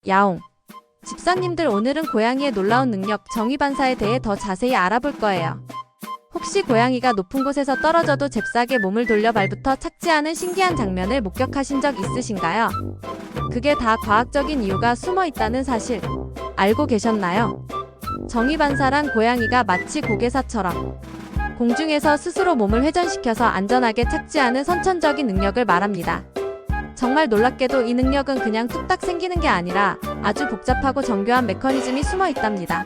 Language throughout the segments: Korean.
야옹. 집사님들, 오늘은 고양이의 놀라운 능력, 정의반사에 대해 더 자세히 알아볼 거예요. 혹시 고양이가 높은 곳에서 떨어져도 잽싸게 몸을 돌려 발부터 착지하는 신기한 장면을 목격하신 적 있으신가요? 그게 다 과학적인 이유가 숨어 있다는 사실 알고 계셨나요? 정의반사란 고양이가 마치 고개사처럼 공중에서 스스로 몸을 회전시켜서 안전하게 착지하는 선천적인 능력을 말합니다. 정말 놀랍게도 이 능력은 그냥 뚝딱 생기는 게 아니라 아주 복잡하고 정교한 메커니즘이 숨어 있답니다.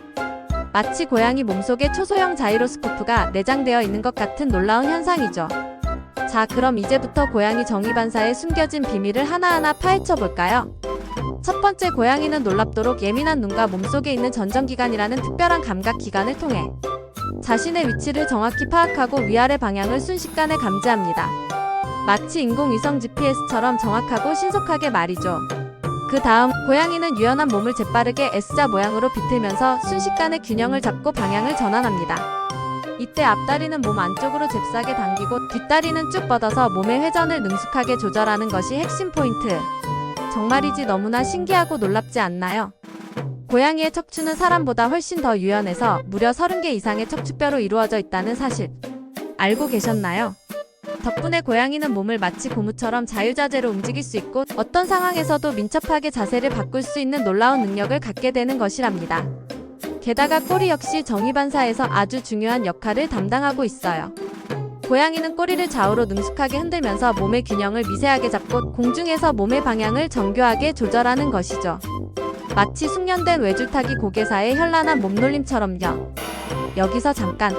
마치 고양이 몸속에 초소형 자이로스코프가 내장되어 있는 것 같은 놀라운 현상이죠. 자, 그럼 이제부터 고양이 정의반사에 숨겨진 비밀을 하나하나 파헤쳐 볼까요? 첫 번째, 고양이는 놀랍도록 예민한 눈과 몸속에 있는 전정기관이라는 특별한 감각기관을 통해 자신의 위치를 정확히 파악하고 위아래 방향을 순식간에 감지합니다. 마치 인공위성 GPS처럼 정확하고 신속하게 말이죠. 그 다음, 고양이는 유연한 몸을 재빠르게 S자 모양으로 비틀면서 순식간에 균형을 잡고 방향을 전환합니다. 이때 앞다리는 몸 안쪽으로 잽싸게 당기고 뒷다리는 쭉 뻗어서 몸의 회전을 능숙하게 조절하는 것이 핵심 포인트. 정말이지 너무나 신기하고 놀랍지 않나요? 고양이의 척추는 사람보다 훨씬 더 유연해서 무려 30개 이상의 척추뼈로 이루어져 있다는 사실 알고 계셨나요? 덕분에 고양이는 몸을 마치 고무처럼 자유자재로 움직일 수 있고 어떤 상황에서도 민첩하게 자세를 바꿀 수 있는 놀라운 능력을 갖게 되는 것이랍니다. 게다가 꼬리 역시 정의반사에서 아주 중요한 역할을 담당하고 있어요. 고양이는 꼬리를 좌우로 능숙하게 흔들면서 몸의 균형을 미세하게 잡고 공중에서 몸의 방향을 정교하게 조절하는 것이죠. 마치 숙련된 외줄타기 고개사의 현란한 몸놀림처럼요. 여기서 잠깐!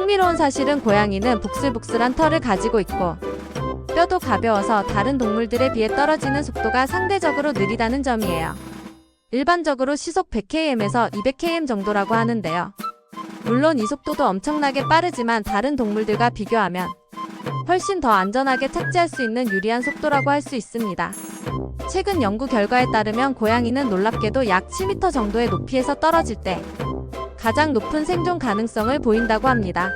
흥미로운 사실은 고양이는 복슬복슬한 털을 가지고 있고 뼈도 가벼워서 다른 동물들에 비해 떨어지는 속도가 상대적으로 느리다는 점이에요. 일반적으로 시속 100km에서 200km 정도라고 하는데요. 물론 이 속도도 엄청나게 빠르지만 다른 동물들과 비교하면 훨씬 더 안전하게 착지할 수 있는 유리한 속도라고 할 수 있습니다. 최근 연구 결과에 따르면 고양이는 놀랍게도 약 7m 정도의 높이에서 떨어질 때 가장 높은 생존 가능성을 보인다고 합니다.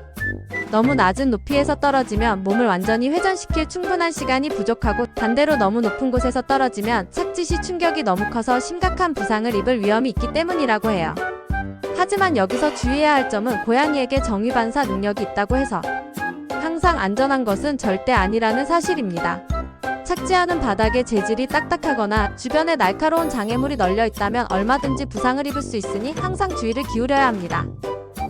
너무 낮은 높이에서 떨어지면 몸을 완전히 회전시킬 충분한 시간이 부족하고 반대로 너무 높은 곳에서 떨어지면 착지 시 충격이 너무 커서 심각한 부상을 입을 위험이 있기 때문이라고 해요. 하지만 여기서 주의해야 할 점은 고양이에게 정의반사 능력이 있다고 해서 항상 안전한 것은 절대 아니라는 사실입니다. 착지하는 바닥의 재질이 딱딱하거나 주변에 날카로운 장애물이 널려 있다면 얼마든지 부상을 입을 수 있으니 항상 주의를 기울여야 합니다.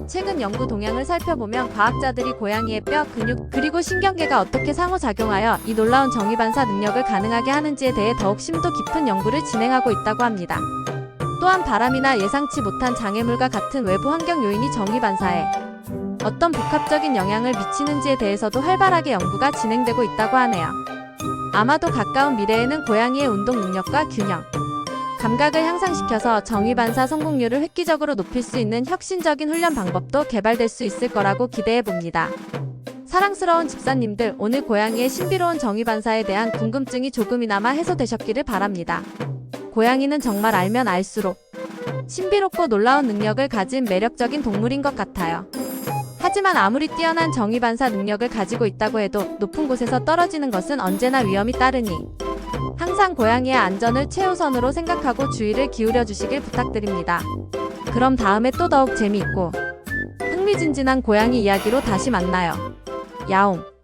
최근 연구 동향을 살펴보면 과학자들이 고양이의 뼈, 근육, 그리고 신경계가 어떻게 상호작용하여 이 놀라운 정의반사 능력을 가능하게 하는지에 대해 더욱 심도 깊은 연구를 진행하고 있다고 합니다. 또한 바람이나 예상치 못한 장애물과 같은 외부 환경 요인이 정의반사에 어떤 복합적인 영향을 미치는지에 대해서도 활발하게 연구가 진행되고 있다고 하네요. 아마도 가까운 미래에는 고양이의 운동 능력과 균형, 감각을 향상시켜서 정의반사 성공률을 획기적으로 높일 수 있는 혁신적인 훈련 방법도 개발될 수 있을 거라고 기대해봅니다. 사랑스러운 집사님들, 오늘 고양이의 신비로운 정의반사에 대한 궁금증이 조금이나마 해소되셨기를 바랍니다. 고양이는 정말 알면 알수록 신비롭고 놀라운 능력을 가진 매력적인 동물인 것 같아요. 하지만 아무리 뛰어난 정의반사 능력을 가지고 있다고 해도 높은 곳에서 떨어지는 것은 언제나 위험이 따르니 항상 고양이의 안전을 최우선으로 생각하고 주의를 기울여 주시길 부탁드립니다. 그럼 다음에 또 더욱 재미있고 흥미진진한 고양이 이야기로 다시 만나요. 야옹.